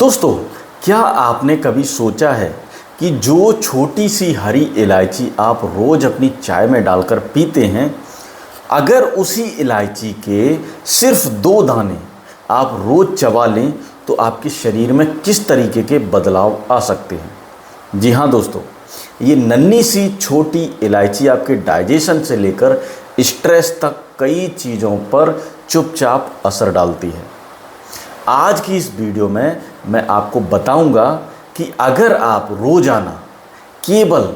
दोस्तों, क्या आपने कभी सोचा है कि जो छोटी सी हरी इलायची आप रोज़ अपनी चाय में डालकर पीते हैं, अगर उसी इलायची के सिर्फ 2 दाने आप रोज़ चबा लें तो आपके शरीर में किस तरीके के बदलाव आ सकते हैं। जी हाँ दोस्तों, ये नन्ही सी छोटी इलायची आपके डाइजेशन से लेकर स्ट्रेस तक कई चीज़ों पर चुपचाप असर डालती है। आज की इस वीडियो में मैं आपको बताऊंगा कि अगर आप रोज़ाना केवल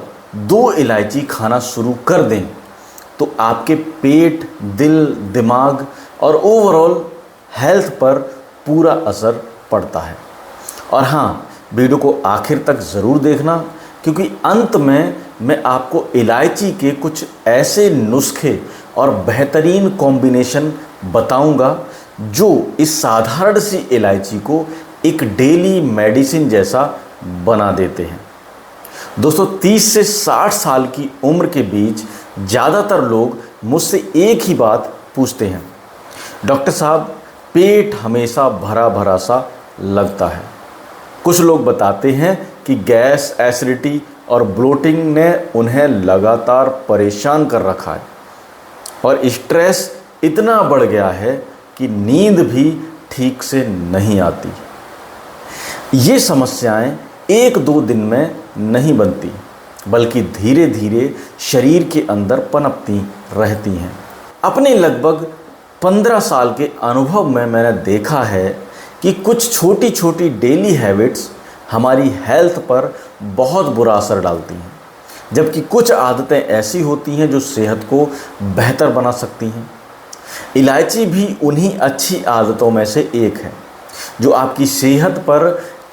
2 इलायची खाना शुरू कर दें तो आपके पेट, दिल, दिमाग और ओवरऑल हेल्थ पर पूरा असर पड़ता है। और हाँ, वीडियो को आखिर तक ज़रूर देखना, क्योंकि अंत में मैं आपको इलायची के कुछ ऐसे नुस्खे और बेहतरीन कॉम्बिनेशन बताऊंगा जो इस साधारण सी इलायची को एक डेली मेडिसिन जैसा बना देते हैं। दोस्तों, 30 से 60 साल की उम्र के बीच ज़्यादातर लोग मुझसे एक ही बात पूछते हैं, डॉक्टर साहब पेट हमेशा भरा भरा सा लगता है। कुछ लोग बताते हैं कि गैस, एसिडिटी और ब्लोटिंग ने उन्हें लगातार परेशान कर रखा है और स्ट्रेस इतना बढ़ गया है कि नींद भी ठीक से नहीं आती। ये समस्याएं 1-2 दिन में नहीं बनती, बल्कि धीरे धीरे शरीर के अंदर पनपती रहती हैं। अपने लगभग 15 साल के अनुभव में मैंने देखा है कि कुछ छोटी छोटी डेली हैबिट्स हमारी हेल्थ पर बहुत बुरा असर डालती हैं, जबकि कुछ आदतें ऐसी होती हैं जो सेहत को बेहतर बना सकती हैं। इलायची भी उन्हीं अच्छी आदतों में से एक है जो आपकी सेहत पर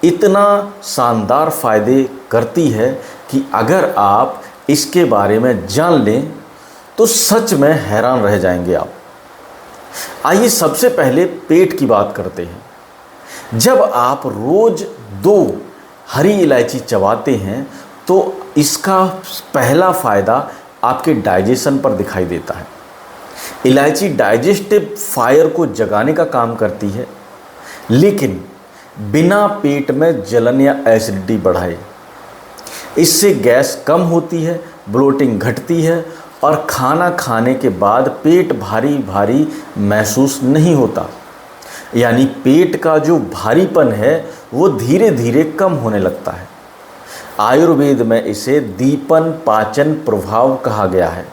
इतना शानदार फ़ायदे करती है कि अगर आप इसके बारे में जान लें तो सच में हैरान रह जाएंगे आप। आइए सबसे पहले पेट की बात करते हैं। जब आप रोज़ 2 हरी इलायची चबाते हैं तो इसका पहला फ़ायदा आपके डाइजेशन पर दिखाई देता है। इलायची डाइजेस्टिव फायर को जगाने का काम करती है, लेकिन बिना पेट में जलन या एसिडिटी बढ़ाए। इससे गैस कम होती है, ब्लोटिंग घटती है और खाना खाने के बाद पेट भारी भारी महसूस नहीं होता। यानी पेट का जो भारीपन है वो धीरे धीरे कम होने लगता है। आयुर्वेद में इसे दीपन पाचन प्रभाव कहा गया है।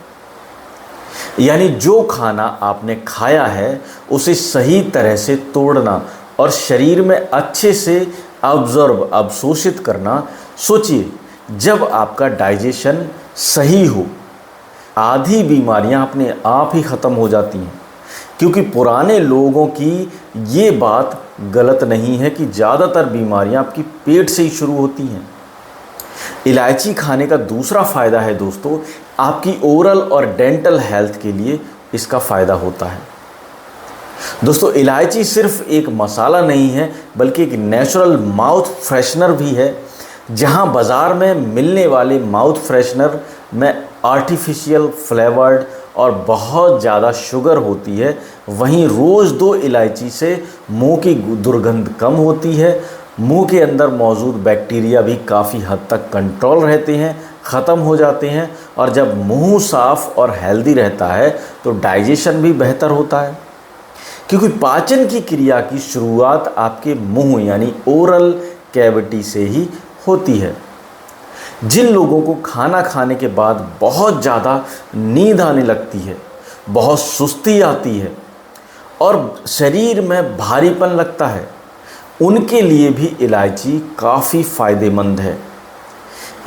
यानी जो खाना आपने खाया है उसे सही तरह से तोड़ना और शरीर में अच्छे से अवशोषित करना। सोचिए, जब आपका डाइजेशन सही हो, आधी बीमारियां अपने आप ही ख़त्म हो जाती हैं। क्योंकि पुराने लोगों की ये बात गलत नहीं है कि ज़्यादातर बीमारियां आपकी पेट से ही शुरू होती हैं। इलायची खाने का दूसरा फ़ायदा है दोस्तों, आपकी ओरल और डेंटल हेल्थ के लिए इसका फ़ायदा होता है। दोस्तों, इलायची सिर्फ एक मसाला नहीं है, बल्कि एक नेचुरल माउथ फ्रेशनर भी है। जहां बाज़ार में मिलने वाले माउथ फ्रेशनर में आर्टिफिशियल फ्लेवर्ड और बहुत ज़्यादा शुगर होती है, वहीं रोज़ 2 इलायची से मुंह की दुर्गंध कम होती है। मुंह के अंदर मौजूद बैक्टीरिया भी काफ़ी हद तक कंट्रोल रहते हैं, ख़त्म हो जाते हैं। और जब मुंह साफ़ और हेल्दी रहता है तो डाइजेशन भी बेहतर होता है, क्योंकि पाचन की क्रिया की शुरुआत आपके मुंह यानी ओरल कैविटी से ही होती है। जिन लोगों को खाना खाने के बाद बहुत ज़्यादा नींद आने लगती है, बहुत सुस्ती आती है और शरीर में भारीपन लगता है, उनके लिए भी इलायची काफ़ी फ़ायदेमंद है।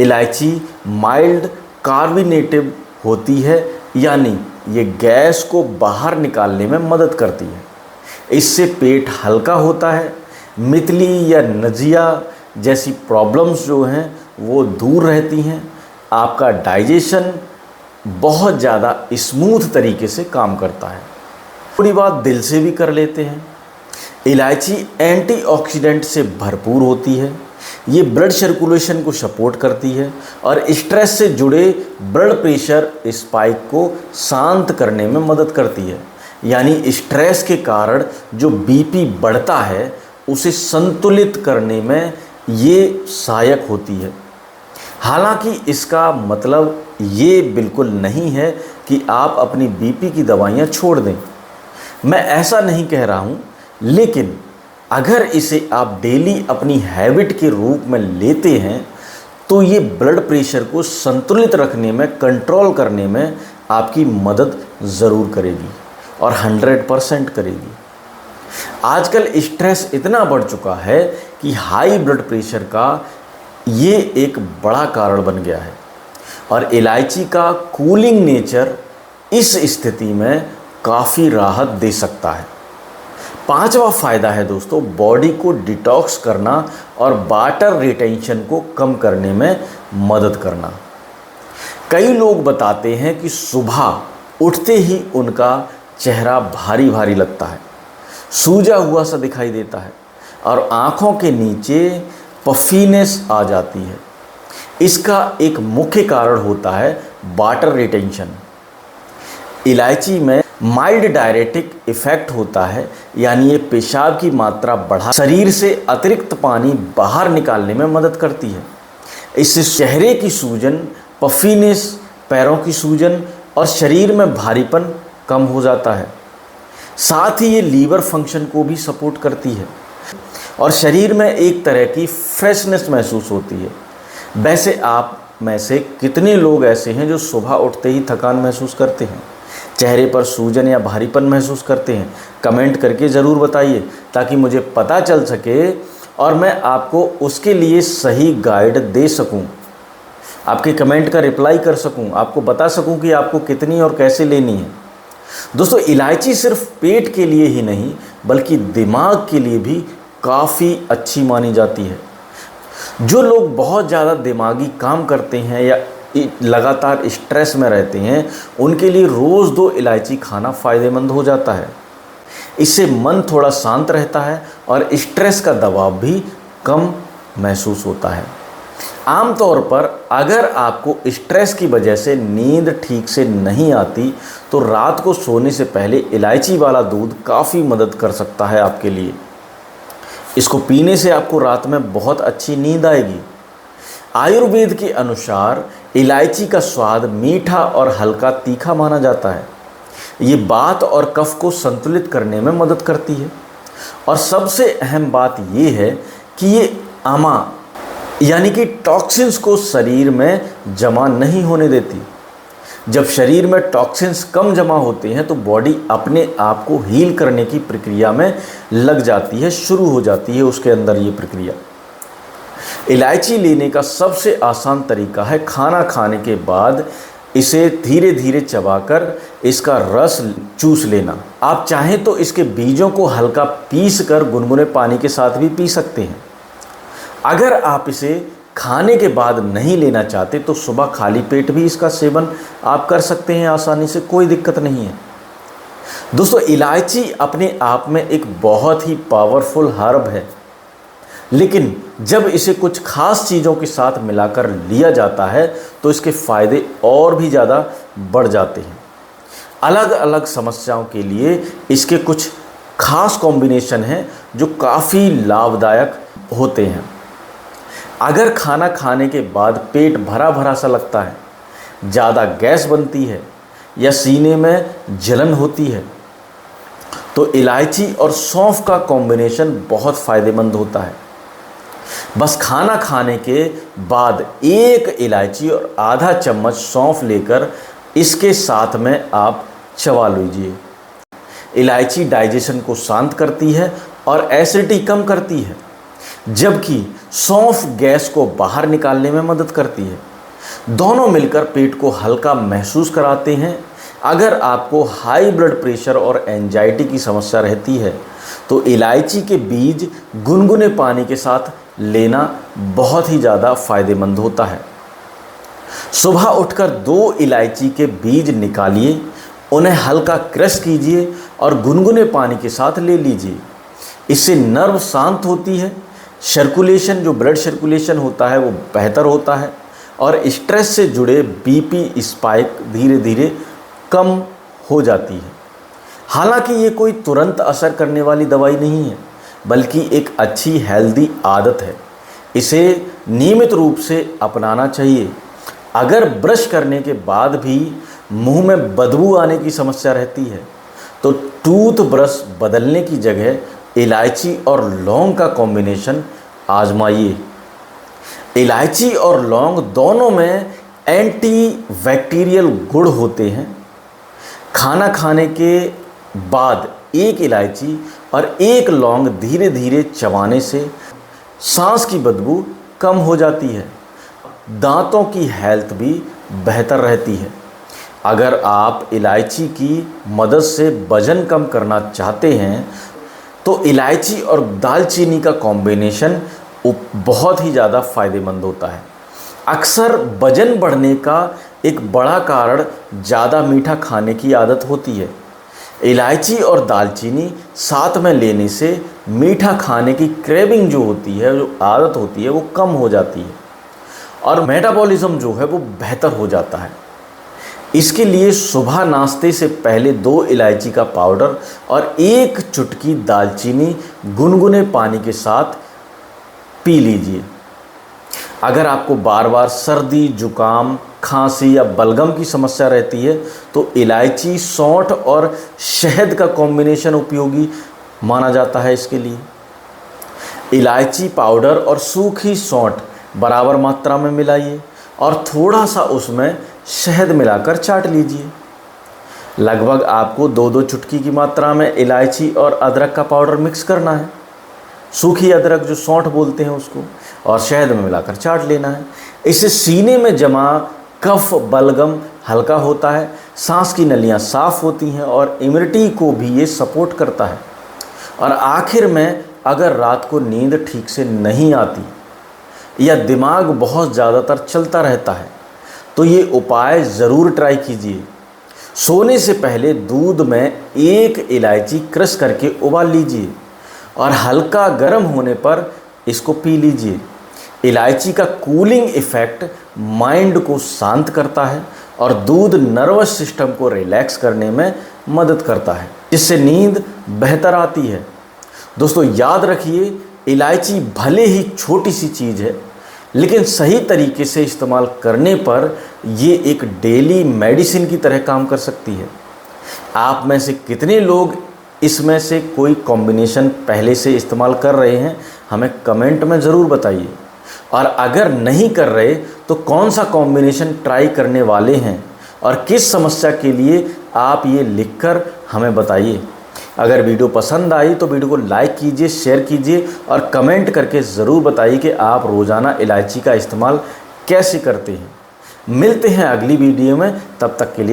इलायची माइल्ड कार्बोनेटिव होती है, यानी ये गैस को बाहर निकालने में मदद करती है। इससे पेट हल्का होता है। मितली या नजिया जैसी प्रॉब्लम्स जो हैं वो दूर रहती हैं। आपका डाइजेशन बहुत ज़्यादा स्मूथ तरीके से काम करता है। थोड़ी बात दिल से भी कर लेते हैं। इलायची एंटीऑक्सीडेंट से भरपूर होती है। ये ब्लड सर्कुलेशन को सपोर्ट करती है और स्ट्रेस से जुड़े ब्लड प्रेशर स्पाइक को शांत करने में मदद करती है। यानी स्ट्रेस के कारण जो बीपी बढ़ता है उसे संतुलित करने में ये सहायक होती है। हालांकि इसका मतलब ये बिल्कुल नहीं है कि आप अपनी बीपी की दवाइयाँ छोड़ दें, मैं ऐसा नहीं कह रहा हूँ, लेकिन अगर इसे आप डेली अपनी हैबिट के रूप में लेते हैं तो ये ब्लड प्रेशर को संतुलित रखने में, कंट्रोल करने में आपकी मदद ज़रूर करेगी और 100% करेगी। आजकल स्ट्रेस इतना बढ़ चुका है कि हाई ब्लड प्रेशर का ये एक बड़ा कारण बन गया है और इलायची का कूलिंग नेचर इस स्थिति में काफ़ी राहत दे सकता है। पांचवा फ़ायदा है दोस्तों, बॉडी को डिटॉक्स करना और वाटर रिटेंशन को कम करने में मदद करना। कई लोग बताते हैं कि सुबह उठते ही उनका चेहरा भारी भारी लगता है, सूजा हुआ सा दिखाई देता है और आँखों के नीचे पफीनेस आ जाती है। इसका एक मुख्य कारण होता है वाटर रिटेंशन। इलायची में माइल्ड डायरेटिक इफ़ेक्ट होता है, यानी ये पेशाब की मात्रा बढ़ा शरीर से अतिरिक्त पानी बाहर निकालने में मदद करती है। इससे चेहरे की सूजन, पफीनेस, पैरों की सूजन और शरीर में भारीपन कम हो जाता है। साथ ही ये लीवर फंक्शन को भी सपोर्ट करती है और शरीर में एक तरह की फ्रेशनेस महसूस होती है। वैसे आप में से कितने लोग ऐसे हैं जो सुबह उठते ही थकान महसूस करते हैं, चेहरे पर सूजन या भारीपन महसूस करते हैं? कमेंट करके ज़रूर बताइए ताकि मुझे पता चल सके और मैं आपको उसके लिए सही गाइड दे सकूं, आपके कमेंट का रिप्लाई कर सकूं, आपको बता सकूं कि आपको कितनी और कैसे लेनी है। दोस्तों, इलायची सिर्फ पेट के लिए ही नहीं बल्कि दिमाग के लिए भी काफ़ी अच्छी मानी जाती है। जो लोग बहुत ज़्यादा दिमागी काम करते हैं या लगातार स्ट्रेस में रहते हैं, उनके लिए रोज़ 2 इलायची खाना फ़ायदेमंद हो जाता है। इससे मन थोड़ा शांत रहता है और स्ट्रेस का दबाव भी कम महसूस होता है। आमतौर पर अगर आपको स्ट्रेस की वजह से नींद ठीक से नहीं आती तो रात को सोने से पहले इलायची वाला दूध काफ़ी मदद कर सकता है आपके लिए। इसको पीने से आपको रात में बहुत अच्छी नींद आएगी। आयुर्वेद के अनुसार इलायची का स्वाद मीठा और हल्का तीखा माना जाता है। ये वात और कफ को संतुलित करने में मदद करती है और सबसे अहम बात ये है कि ये आमा यानी कि टॉक्सिन्स को शरीर में जमा नहीं होने देती। जब शरीर में टॉक्सिन्स कम जमा होते हैं तो बॉडी अपने आप को हील करने की प्रक्रिया में लग जाती है, शुरू हो जाती है उसके अंदर ये प्रक्रिया। इलायची लेने का सबसे आसान तरीका है खाना खाने के बाद इसे धीरे धीरे चबाकर इसका रस चूस लेना। आप चाहें तो इसके बीजों को हल्का पीस कर गुनगुने पानी के साथ भी पी सकते हैं। अगर आप इसे खाने के बाद नहीं लेना चाहते तो सुबह खाली पेट भी इसका सेवन आप कर सकते हैं आसानी से, कोई दिक्कत नहीं है। दोस्तों, इलायची अपने आप में एक बहुत ही पावरफुल हर्ब है, लेकिन जब इसे कुछ खास चीज़ों के साथ मिलाकर लिया जाता है तो इसके फ़ायदे और भी ज़्यादा बढ़ जाते हैं। अलग अलग समस्याओं के लिए इसके कुछ खास कॉम्बिनेशन हैं जो काफ़ी लाभदायक होते हैं। अगर खाना खाने के बाद पेट भरा भरा सा लगता है, ज़्यादा गैस बनती है या सीने में जलन होती है तो इलायची और सौंफ का कॉम्बिनेशन बहुत फ़ायदेमंद होता है। बस खाना खाने के बाद 1 इलायची और आधा चम्मच सौंफ लेकर इसके साथ में आप चबा लीजिए। इलायची डाइजेशन को शांत करती है और एसिडिटी कम करती है, जबकि सौंफ गैस को बाहर निकालने में मदद करती है। दोनों मिलकर पेट को हल्का महसूस कराते हैं। अगर आपको हाई ब्लड प्रेशर और एंजाइटी की समस्या रहती है तो इलायची के बीज गुनगुने पानी के साथ लेना बहुत ही ज़्यादा फ़ायदेमंद होता है। सुबह उठकर 2 इलायची के बीज निकालिए, उन्हें हल्का क्रश कीजिए और गुनगुने पानी के साथ ले लीजिए। इससे नर्व शांत होती है, सर्कुलेशन जो ब्लड सर्कुलेशन होता है वो बेहतर होता है और स्ट्रेस से जुड़े बीपी स्पाइक धीरे धीरे कम हो जाती है। हालांकि ये कोई तुरंत असर करने वाली दवाई नहीं है, बल्कि एक अच्छी हेल्दी आदत है। इसे नियमित रूप से अपनाना चाहिए। अगर ब्रश करने के बाद भी मुंह में बदबू आने की समस्या रहती है तो टूथब्रश बदलने की जगह इलायची और लौंग का कॉम्बिनेशन आजमाइए। इलायची और लौंग दोनों में एंटी बैक्टीरियल गुण होते हैं। खाना खाने के बाद एक इलायची और एक लौंग धीरे धीरे चबाने से सांस की बदबू कम हो जाती है। दांतों की हेल्थ भी बेहतर रहती है। अगर आप इलायची की मदद से वजन कम करना चाहते हैं तो इलायची और दालचीनी का कॉम्बिनेशन बहुत ही ज़्यादा फ़ायदेमंद होता है। अक्सर वजन बढ़ने का एक बड़ा कारण ज़्यादा मीठा खाने की आदत होती है। इलायची और दालचीनी साथ में लेने से मीठा खाने की क्रेविंग जो होती है, जो आदत होती है, वो कम हो जाती है और मेटाबॉलिज्म जो है वो बेहतर हो जाता है। इसके लिए सुबह नाश्ते से पहले 2 इलायची का पाउडर और 1 चुटकी दालचीनी गुनगुने पानी के साथ पी लीजिए। अगर आपको बार बार सर्दी, जुकाम, खांसी या बलगम की समस्या रहती है तो इलायची, सौंठ और शहद का कॉम्बिनेशन उपयोगी माना जाता है। इसके लिए इलायची पाउडर और सूखी सौंठ बराबर मात्रा में मिलाइए और थोड़ा सा उसमें शहद मिलाकर चाट लीजिए। लगभग आपको 2-2 चुटकी की मात्रा में इलायची और अदरक का पाउडर मिक्स करना है। सूखी अदरक जो सौंठ बोलते हैं उसको, और शहद में मिलाकर चाट लेना है। इससे सीने में जमा कफ, बलगम हल्का होता है, सांस की नलियां साफ होती हैं और इम्यूनिटी को भी ये सपोर्ट करता है। और आखिर में अगर रात को नींद ठीक से नहीं आती या दिमाग बहुत ज़्यादातर चलता रहता है तो ये उपाय ज़रूर ट्राई कीजिए। सोने से पहले दूध में 1 इलायची क्रश करके उबाल लीजिए और हल्का गर्म होने पर इसको पी लीजिए। इलायची का कूलिंग इफ़ेक्ट माइंड को शांत करता है और दूध नर्वस सिस्टम को रिलैक्स करने में मदद करता है, जिससे नींद बेहतर आती है। दोस्तों याद रखिए, इलायची भले ही छोटी सी चीज़ है लेकिन सही तरीके से इस्तेमाल करने पर ये एक डेली मेडिसिन की तरह काम कर सकती है। आप में से कितने लोग इसमें से कोई कॉम्बिनेशन पहले से इस्तेमाल कर रहे हैं, हमें कमेंट में ज़रूर बताइए। और अगर नहीं कर रहे तो कौन सा कॉम्बिनेशन ट्राई करने वाले हैं और किस समस्या के लिए आप ये लिखकर हमें बताइए। अगर वीडियो पसंद आई तो वीडियो को लाइक कीजिए, शेयर कीजिए और कमेंट करके ज़रूर बताइए कि आप रोज़ाना इलायची का इस्तेमाल कैसे करते हैं। मिलते हैं अगली वीडियो में, तब तक के लिए